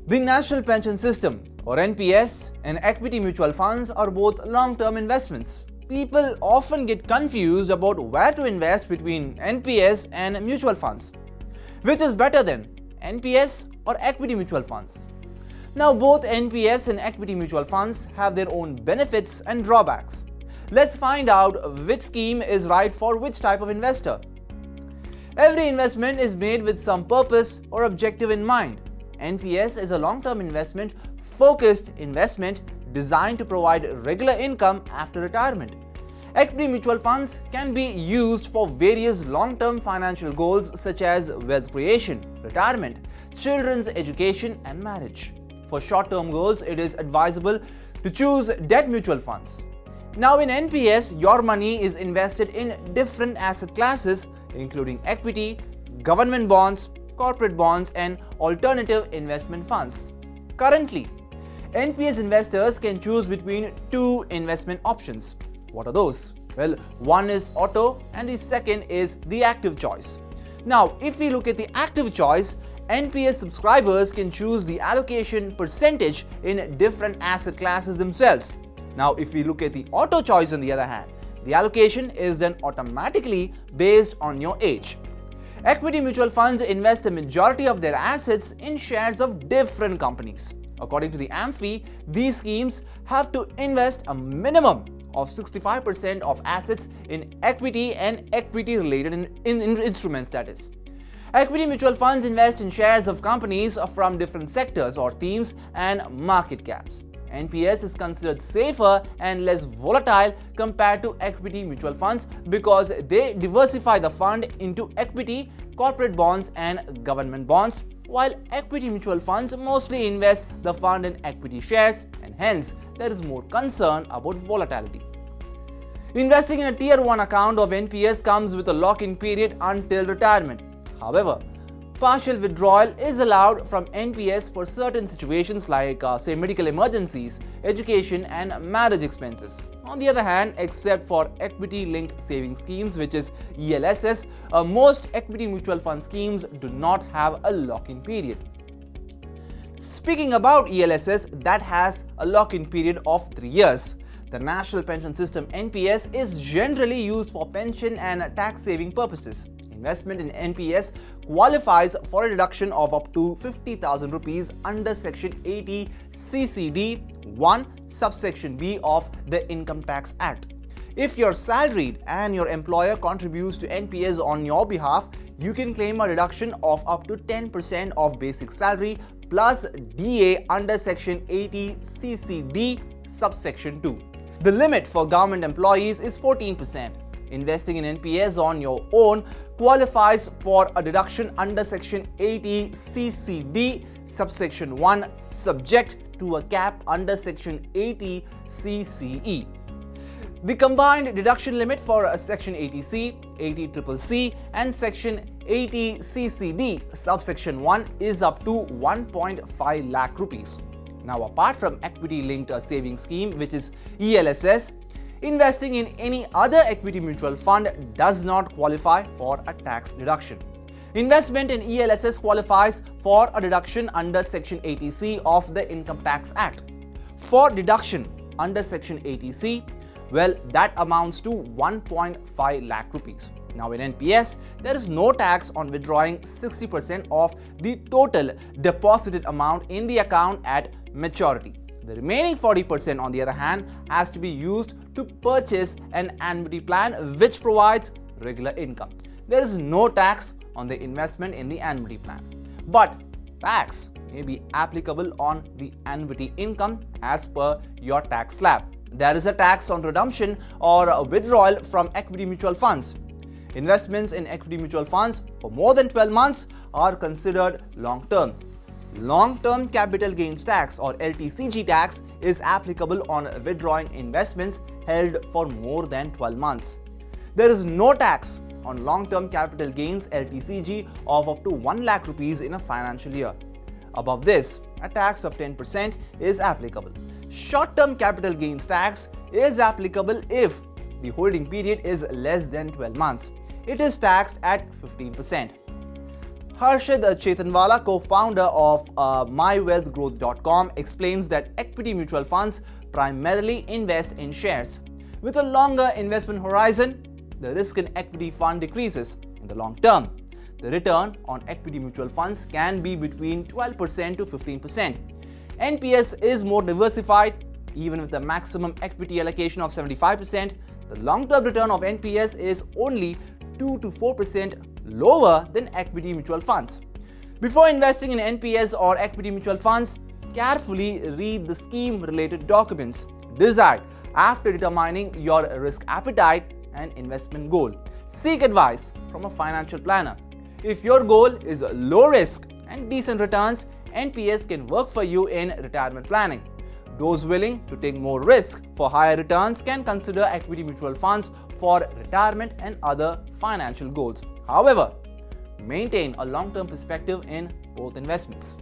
The National Pension System, or NPS, and equity mutual funds are both long-term investments. People often get confused about where to invest between NPS and mutual funds. Which is better then, NPS or equity mutual funds? Now, both NPS and equity mutual funds have their own benefits and drawbacks. Let's find out which scheme is right for which type of investor. Every investment is made with some purpose or objective in mind. NPS is a long-term focused investment designed to provide regular income after retirement. Equity mutual funds can be used for various long-term financial goals such as wealth creation, retirement, children's education, and marriage. For short-term goals, it is advisable to choose debt mutual funds. Now, in NPS, your money is invested in different asset classes, including equity, government bonds, corporate bonds, and alternative investment funds. Currently, NPS investors can choose between two investment options. What are those? Well, one is auto and the second is the active choice. Now, if we look at the active choice, NPS subscribers can choose the allocation percentage in different asset classes themselves. Now, if we look at the auto choice on the other hand, the allocation is done automatically based on your age. Equity mutual funds invest the majority of their assets in shares of different companies. According to the AMFI, these schemes have to invest a minimum of 65% of assets in equity and equity-related instruments, that is. Equity mutual funds invest in shares of companies from different sectors or themes and market caps. NPS is considered safer and less volatile compared to equity mutual funds because they diversify the fund into equity, corporate bonds, and government bonds, while equity mutual funds mostly invest the fund in equity shares, and hence there is more concern about volatility. Investing in a Tier 1 account of NPS comes with a lock-in period until retirement. However, partial withdrawal is allowed from NPS for certain situations like, say, medical emergencies, education, and marriage expenses. On the other hand, except for equity-linked saving schemes, which is ELSS, most equity mutual fund schemes do not have a lock-in period. Speaking about ELSS, that has a lock-in period of 3 years. The National Pension System (NPS) is generally used for pension and tax-saving purposes. Investment in NPS qualifies for a deduction of up to 50,000 rupees under Section 80 CCD 1 subsection B of the Income Tax Act. If you're salaried and your employer contributes to NPS on your behalf, you can claim a deduction of up to 10% of basic salary plus DA under Section 80 CCD subsection 2. The limit for government employees is 14%. Investing in NPS on your own qualifies for a deduction under Section 80 CCD subsection 1 subject to a cap under Section 80 CCE. The combined deduction limit for Section 80C, 80CCC and Section 80 CCD subsection 1 is up to 1.5 lakh rupees. Now, apart from equity-linked saving scheme, which is ELSS, investing in any other equity mutual fund does not qualify for a tax deduction. Investment in ELSS qualifies for a deduction under Section 80C of the Income Tax Act. For deduction under Section 80C, well, that amounts to 1.5 lakh rupees. Now, in NPS, there is no tax on withdrawing 60% of the total deposited amount in the account at maturity. The remaining 40%, on the other hand, has to be used to purchase an annuity plan which provides regular income. There is no tax on the investment in the annuity plan. But tax may be applicable on the annuity income as per your tax slab. There is a tax on redemption or withdrawal from equity mutual funds. Investments in equity mutual funds for more than 12 months are considered long-term. Long-term capital gains tax or LTCG tax is applicable on withdrawing investments held for more than 12 months. There is no tax on long-term capital gains LTCG of up to 1 lakh rupees in a financial year. Above this, a tax of 10% is applicable. Short-term capital gains tax is applicable if the holding period is less than 12 months. It is taxed at 15%. Harshad Chetanwala, co-founder of mywealthgrowth.com, explains that equity mutual funds primarily invest in shares. With a longer investment horizon, the risk in equity fund decreases in the long term. The return on equity mutual funds can be between 12% to 15%. NPS is more diversified. Even with a maximum equity allocation of 75%, the long-term return of NPS is only 2 to 4% lower than equity mutual funds. Before investing in NPS or equity mutual funds, carefully read the scheme-related documents. Decide after determining your risk appetite and investment goal. Seek advice from a financial planner. If your goal is low risk and decent returns, NPS can work for you in retirement planning. Those willing to take more risk for higher returns can consider equity mutual funds for retirement and other financial goals. However, maintain a long-term perspective in both investments.